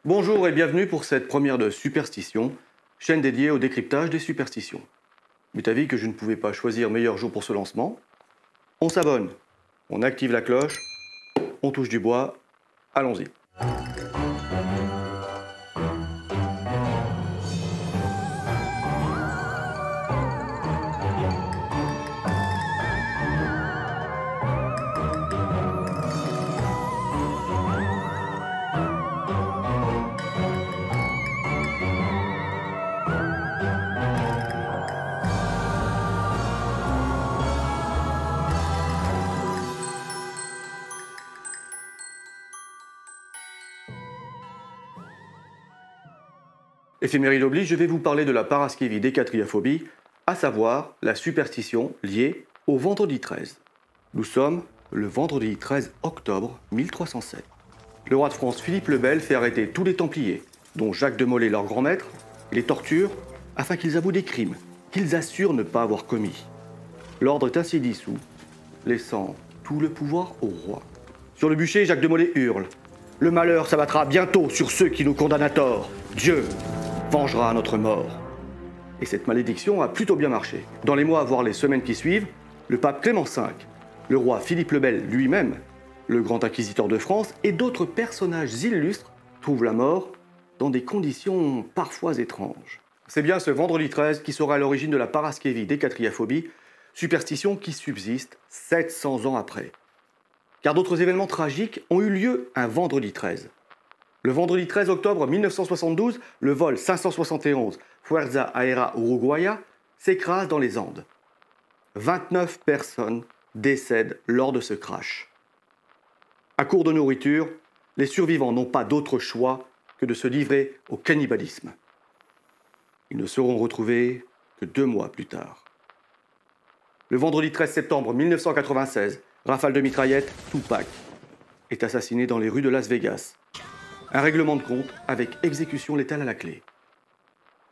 Bonjour et bienvenue pour cette première de Superstition, chaîne dédiée au décryptage des superstitions. M'est avis que je ne pouvais pas choisir meilleur jour pour ce lancement. On s'abonne, on active la cloche, on touche du bois, allons-y. Éphéméride oblige, je vais vous parler de la paraskevidécatriaphobie, à savoir la superstition liée au vendredi 13. Nous sommes le vendredi 13 octobre 1307. Le roi de France Philippe le Bel fait arrêter tous les Templiers, dont Jacques de Molay leur grand maître, et les torture afin qu'ils avouent des crimes qu'ils assurent ne pas avoir commis. L'ordre est ainsi dissous, laissant tout le pouvoir au roi. Sur le bûcher, Jacques de Molay hurle « Le malheur s'abattra bientôt sur ceux qui nous condamnent à tort. Dieu vengera notre mort. » Et cette malédiction a plutôt bien marché. Dans les mois, voire les semaines qui suivent, le pape Clément V, le roi Philippe le Bel lui-même, le grand inquisiteur de France et d'autres personnages illustres trouvent la mort dans des conditions parfois étranges. C'est bien ce vendredi 13 qui sera à l'origine de la paraskevidécatriaphobie, superstition qui subsiste 700 ans après. Car d'autres événements tragiques ont eu lieu un vendredi 13. Le vendredi 13 octobre 1972, le vol 571 Fuerza Aérea Uruguaya s'écrase dans les Andes. 29 personnes décèdent lors de ce crash. À court de nourriture, les survivants n'ont pas d'autre choix que de se livrer au cannibalisme. Ils ne seront retrouvés que 2 mois plus tard. Le vendredi 13 septembre 1996, rafale de mitraillette, Tupac est assassiné dans les rues de Las Vegas. Un règlement de compte avec exécution létale à la clé.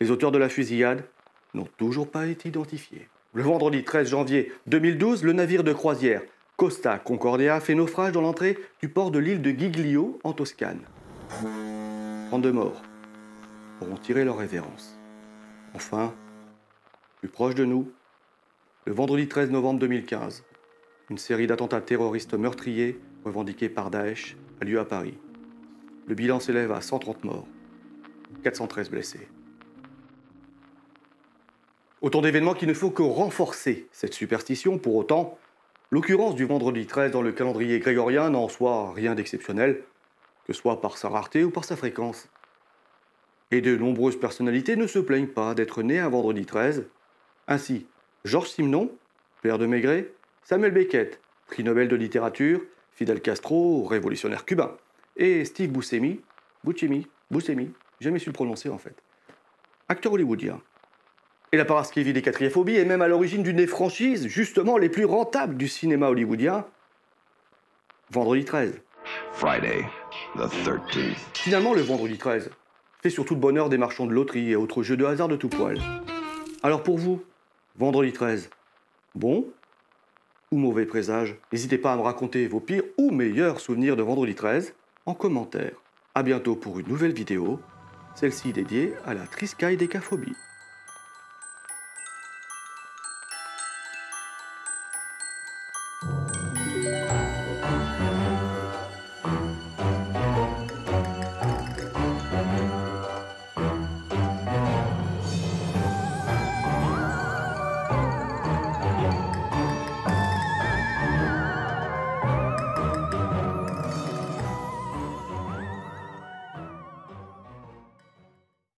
Les auteurs de la fusillade n'ont toujours pas été identifiés. Le vendredi 13 janvier 2012, le navire de croisière Costa Concordia fait naufrage dans l'entrée du port de l'île de Giglio en Toscane. 32 morts auront tiré leur révérence. Enfin, plus proche de nous, le vendredi 13 novembre 2015, une série d'attentats terroristes meurtriers revendiqués par Daesh a lieu à Paris. Le bilan s'élève à 130 morts, 413 blessés. Autant d'événements qui ne font que renforcer cette superstition. Pour autant, l'occurrence du vendredi 13 dans le calendrier grégorien n'en soit rien d'exceptionnel, que ce soit par sa rareté ou par sa fréquence. Et de nombreuses personnalités ne se plaignent pas d'être nées un vendredi 13. Ainsi, Georges Simenon, père de Maigret, Samuel Beckett, prix Nobel de littérature, Fidel Castro, révolutionnaire cubain, et Steve Buscemi, jamais su le prononcer en fait, acteur hollywoodien. Et la paraskevidécatriaphobie est même à l'origine d'une des franchises, justement les plus rentables du cinéma hollywoodien, Vendredi 13. Friday, the 13th. Finalement, le Vendredi 13 fait surtout le bonheur des marchands de loterie et autres jeux de hasard de tout poil. Alors pour vous, Vendredi 13, bon ou mauvais présage? N'hésitez pas à me raconter vos pires ou meilleurs souvenirs de Vendredi 13 en commentaire. A bientôt pour une nouvelle vidéo, celle-ci dédiée à la triskaïdécaphobie.